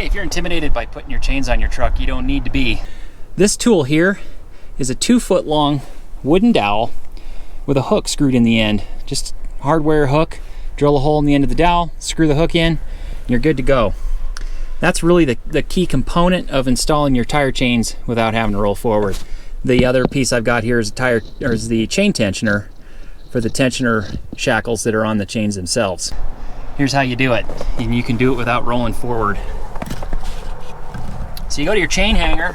Hey, if you're intimidated by putting your chains on your truck, you don't need to be. This tool here is a 2-foot long wooden dowel with a hook screwed in the end. Just hardware hook, drill a hole in the end of the dowel, screw the hook in, and you're good to go. That's really the key component of installing your tire chains without having to roll forward. The other piece I've got here is the chain tensioner for the tensioner shackles that are on the chains themselves. Here's how you do it, and you can do it without rolling forward. So you go to your chain hanger,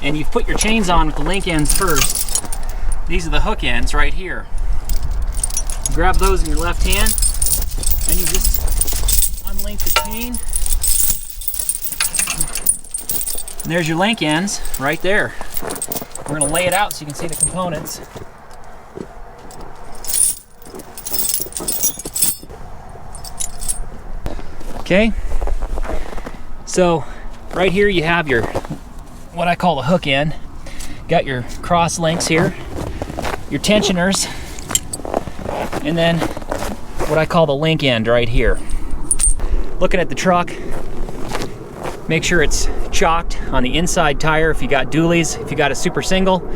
and you've put your chains on with the link ends first. These are the hook ends right here. You grab those in your left hand, and you just unlink the chain. And there's your link ends right there. We're gonna lay it out so you can see the components. Okay, so right here you have your, what I call the hook end. Got your cross links here, your tensioners, and then what I call the link end right here. Looking at the truck, make sure it's chalked on the inside tire. If you got dualies, if you got a super single,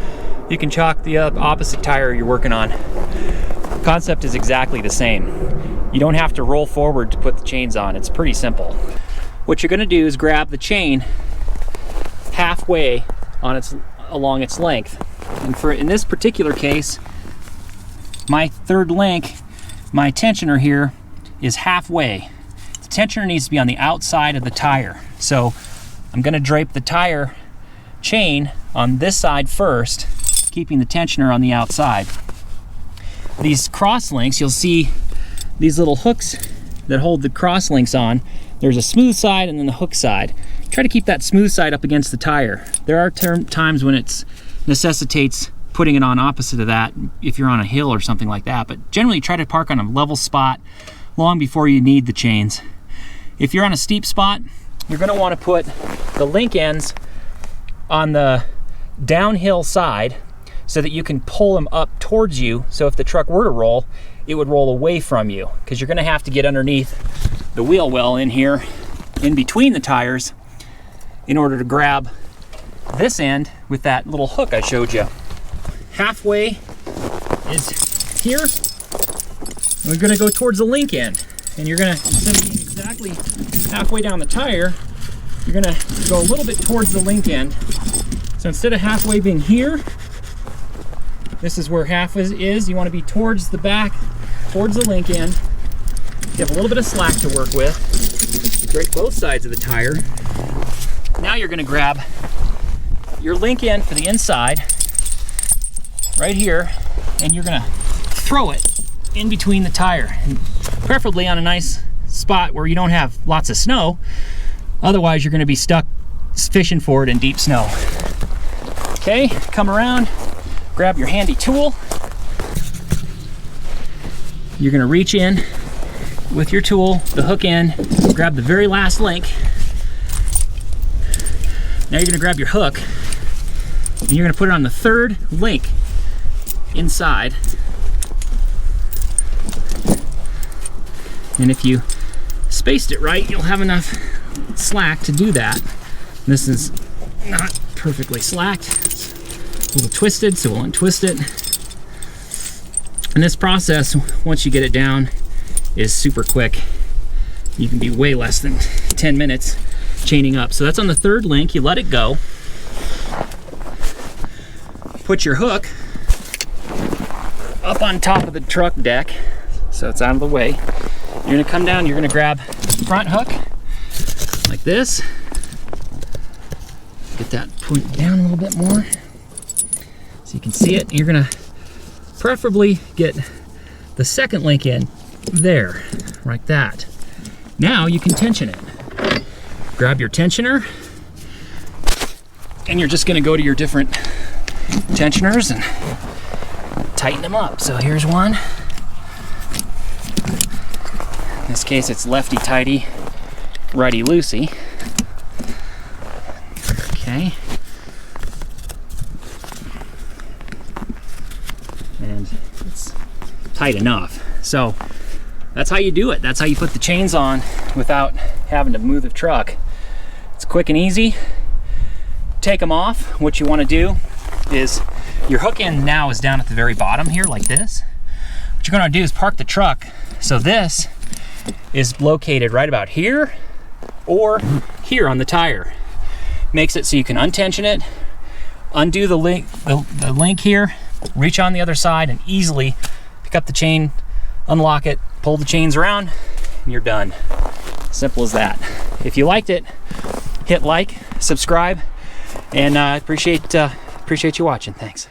you can chalk the opposite tire you're working on. The concept is exactly the same. You don't have to roll forward to put the chains on. It's pretty simple. What you're gonna do is grab the chain halfway along its length. And in this particular case, my third link, my tensioner here is halfway. The tensioner needs to be on the outside of the tire. So I'm gonna drape the tire chain on this side first, keeping the tensioner on the outside. These cross links, you'll see these little hooks that hold the cross links on. There's a smooth side and then the hook side. Try to keep that smooth side up against the tire. There are times when it necessitates putting it on opposite of that if you're on a hill or something like that, but generally try to park on a level spot long before you need the chains. If you're on a steep spot, you're gonna wanna put the link ends on the downhill side so that you can pull them up towards you, so if the truck were to roll, it would roll away from you, because you're gonna have to get underneath the wheel well in here, in between the tires, in order to grab this end with that little hook I showed you. Halfway is here. We're gonna go towards the link end, and you're gonna, instead of being exactly halfway down the tire, you're gonna go a little bit towards the link end. So instead of halfway being here, this is where half is. You want to be towards the back, towards the link end. You have a little bit of slack to work with. Drape both sides of the tire. Now you're going to grab your link end for the inside, right here, and you're going to throw it in between the tire, and preferably on a nice spot where you don't have lots of snow. Otherwise, you're going to be stuck fishing for it in deep snow. Okay, come around. Grab your handy tool. You're gonna reach in with your tool, the hook end, grab the very last link. Now you're gonna grab your hook and you're gonna put it on the third link inside. And if you spaced it right, you'll have enough slack to do that. This is not perfectly slacked. A little twisted, so we'll untwist it. And this process, once you get it down, is super quick. You can be way less than 10 minutes chaining up. So that's on the third link. You let it go. Put your hook up on top of the truck deck, so it's out of the way. You're gonna come down, you're gonna grab the front hook, like this. Get that point down a little bit more, so you can see it. You're gonna preferably get the second link in there, like that. Now you can tension it. Grab your tensioner, and you're just gonna go to your different tensioners and tighten them up. So here's one. In this case, it's lefty-tighty, righty-loosey. Okay. And it's tight enough. So that's how you do it. That's how you put the chains on without having to move the truck. It's quick and easy. Take them off. What you want to do is, your hook end now is down at the very bottom here like this. What you're going to do is park the truck so this is located right about here or here on the tire. Makes it so you can untension it, undo the link here, reach on the other side, and easily pick up the chain, unlock it, pull the chains around, and you're done. Simple as that. If you liked it, hit like, subscribe, and I appreciate you watching. Thanks.